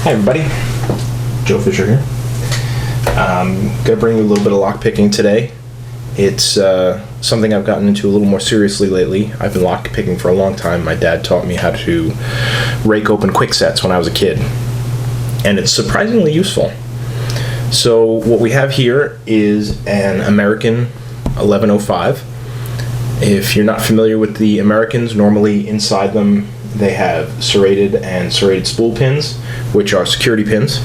Hi everybody, Joe Fisher here. I'm going to bring you a little bit of lockpicking today. It's something I've gotten into a little more seriously lately. I've been lockpicking for a long time. My dad taught me how to rake open quick sets when I was a kid, and it's surprisingly useful. So what we have here is an American 1105. If you're not familiar with the Americans, normally inside them they have serrated and serrated spool pins, which are security pins.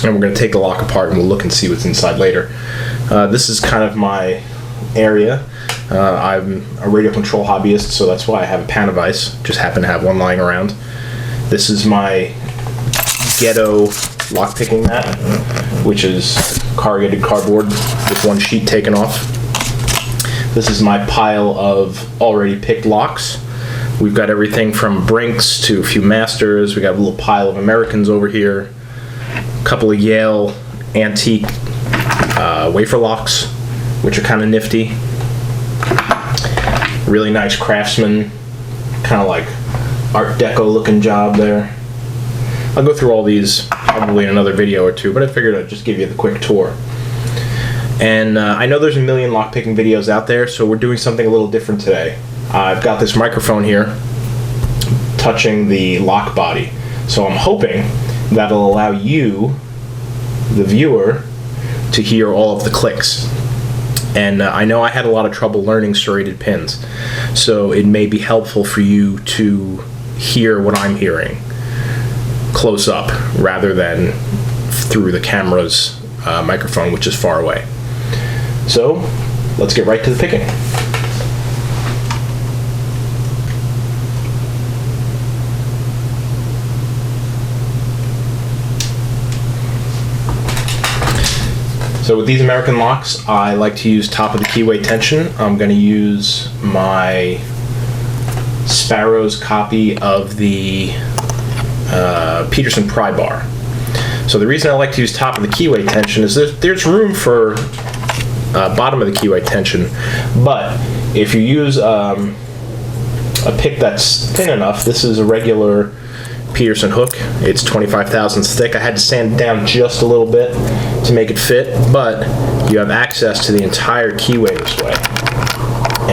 And we're going to take the lock apart and we'll look and see what's inside later. This is kind of my area. I'm a radio control hobbyist, so that's why I have a pan of ice. Just happen to have one lying around. This is my ghetto lockpicking mat, which is corrugated cardboard with one sheet taken off. This is my pile of already picked locks. We've got everything from Brinks to a few Masters. We got a little pile of Americans over here. A couple of Yale antique wafer locks, which are kind of nifty. Really nice Craftsman, kind of like Art Deco looking job there. I'll go through all these probably in another video or two, but I figured I'd just give you the quick tour. And I know there's a million lockpicking videos out there, so we're doing something a little different today. I've got this microphone here touching the lock body, so I'm hoping that'll allow you, the viewer, to hear all of the clicks. And I know I had a lot of trouble learning serrated pins, so it may be helpful for you to hear what I'm hearing close up rather than through the camera's microphone, which is far away. So let's get right to the picking. So with these American locks, I like to use top of the keyway tension. I'm going to use my Sparrows copy of the Peterson pry bar. So the reason I like to use top of the keyway tension is there's room for bottom of the keyway tension, but if you use a pick that's thin enough, this is a regular Peterson hook. It's 25 thousandths thick. I had to sand it down just a little bit to make it fit, but you have access to the entire keyway this way,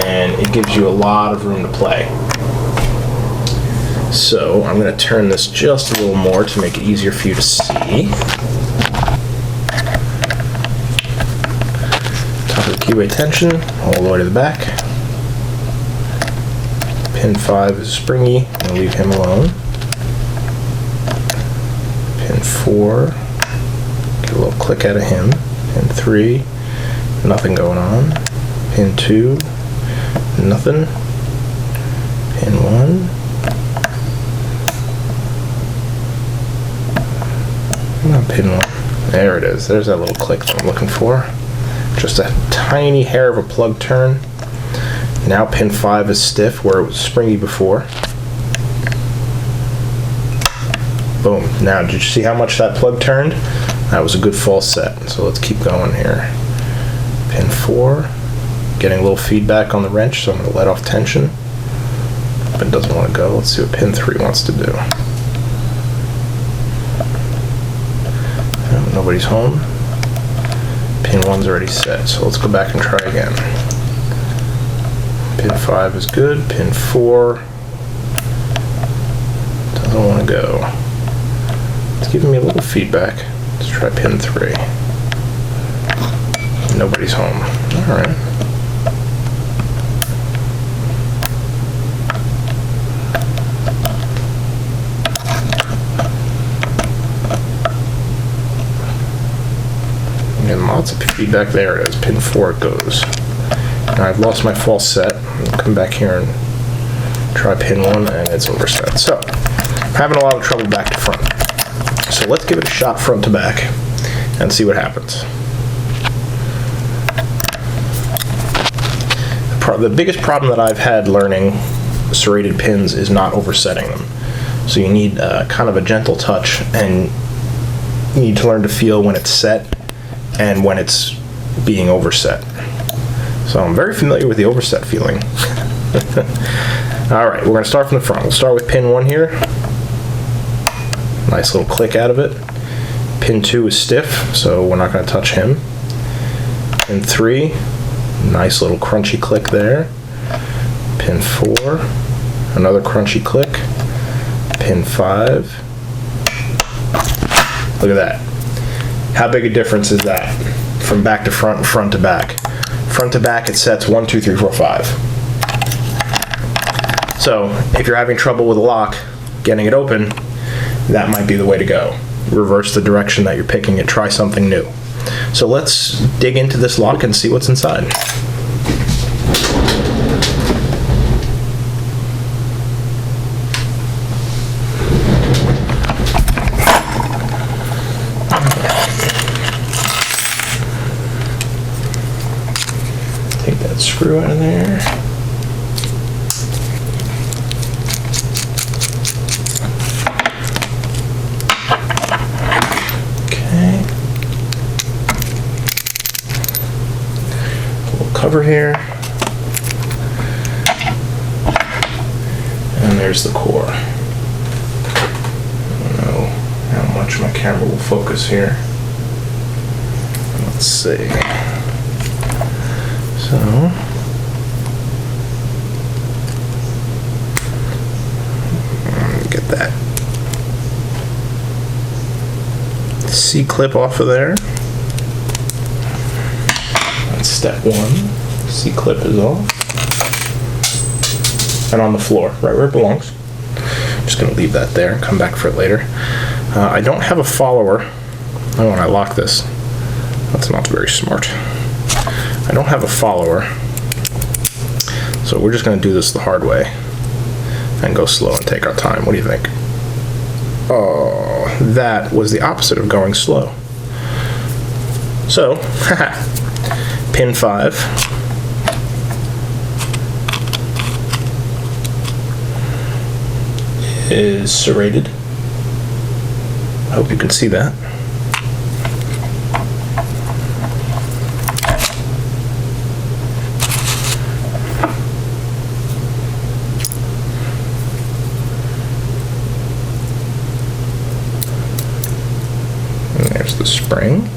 and it gives you a lot of room to play. So I'm going to turn this just a little more to make it easier for you to see. Top of the keyway tension all the way to the back. Pin 5 is springy. I'll leave him alone. Pin 4, get a little click out of him. Pin 3, nothing going on. Pin 2, nothing. Pin 1. Not pin 1. There it is. There's that little click that I'm looking for. Just a tiny hair of a plug turn. Now pin 5 is stiff where it was springy before. Boom. Now, did you see how much that plug turned? That was a good false set. So let's keep going here. Pin 4. Getting a little feedback on the wrench, so I'm going to let off tension. But it doesn't want to go. Let's see what pin 3 wants to do. Nobody's home. Pin 1's already set, so let's go back and try again. Pin 5 is good. Pin 4 doesn't want to go. It's giving me a little feedback. Let's try pin 3. Nobody's home. Alright. And lots of feedback. There it is. Pin 4 it goes. Now I've lost my false set. I'll come back here and try pin 1 and it's overset. So I'm having a lot of trouble back to front. So let's give it a shot front to back and see what happens. The biggest problem that I've had learning serrated pins is not oversetting them. So you need kind of a gentle touch, and you need to learn to feel when it's set and when it's being overset. So I'm very familiar with the overset feeling. Alright, we're going to start from the front. We'll start with pin 1 here. Nice little click out of it. Pin 2 is stiff, so we're not going to touch him. Pin 3, nice little crunchy click there. Pin 4, another crunchy click. Pin 5. Look at that. How big a difference is that? From back to front and front to back. Front to back, it sets 1, 2, 3, 4, 5. So if you're having trouble with a lock, getting it open, that might be the way to go. Reverse the direction that you're picking it. Try something new. So let's dig into this lock and see what's inside. Take that screw out of there. Cover here, and there's the core. I don't know how much my camera will focus here. Let's see. So, get that C-clip off of there. Step 1, C-clip is off. And on the floor, right where it belongs. I'm just going to leave that there and come back for it later. I don't have a follower. Oh, when I lock this. That's not very smart. I don't have a follower. So we're just going to do this the hard way. And go slow and take our time. What do you think? Oh, that was the opposite of going slow. So, haha. Pin 5 is serrated. I hope you can see that. And there's the spring.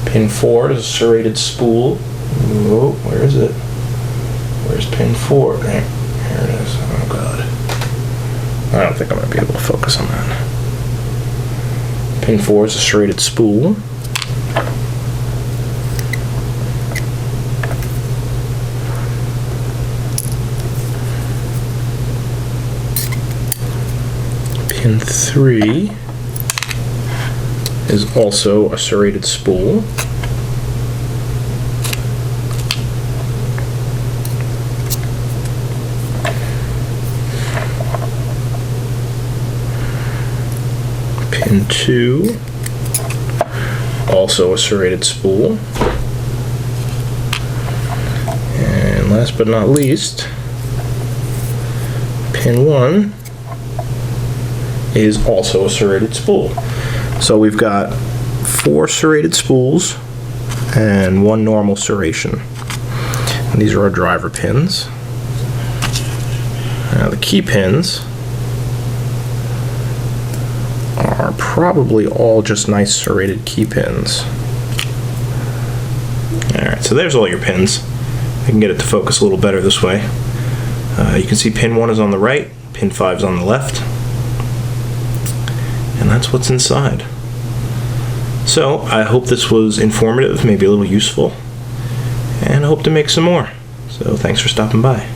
Pin 4 is a serrated spool. Oh, where is it? Where's pin 4? Here it is. Oh, God. I don't think I'm going to be able to focus on that. Pin 4 is a serrated spool. Pin 3 is also a serrated spool. Pin 2, also a serrated spool. And last but not least, pin 1 is also a serrated spool. So we've got 4 serrated spools and 1 normal serration. And these are our driver pins. Now the key pins are probably all just nice serrated key pins. Alright, so there's all your pins. I can get it to focus a little better this way. You can see pin 1 is on the right, pin 5 is on the left. And that's what's inside. So I hope this was informative, maybe a little useful, and I hope to make some more. So thanks for stopping by.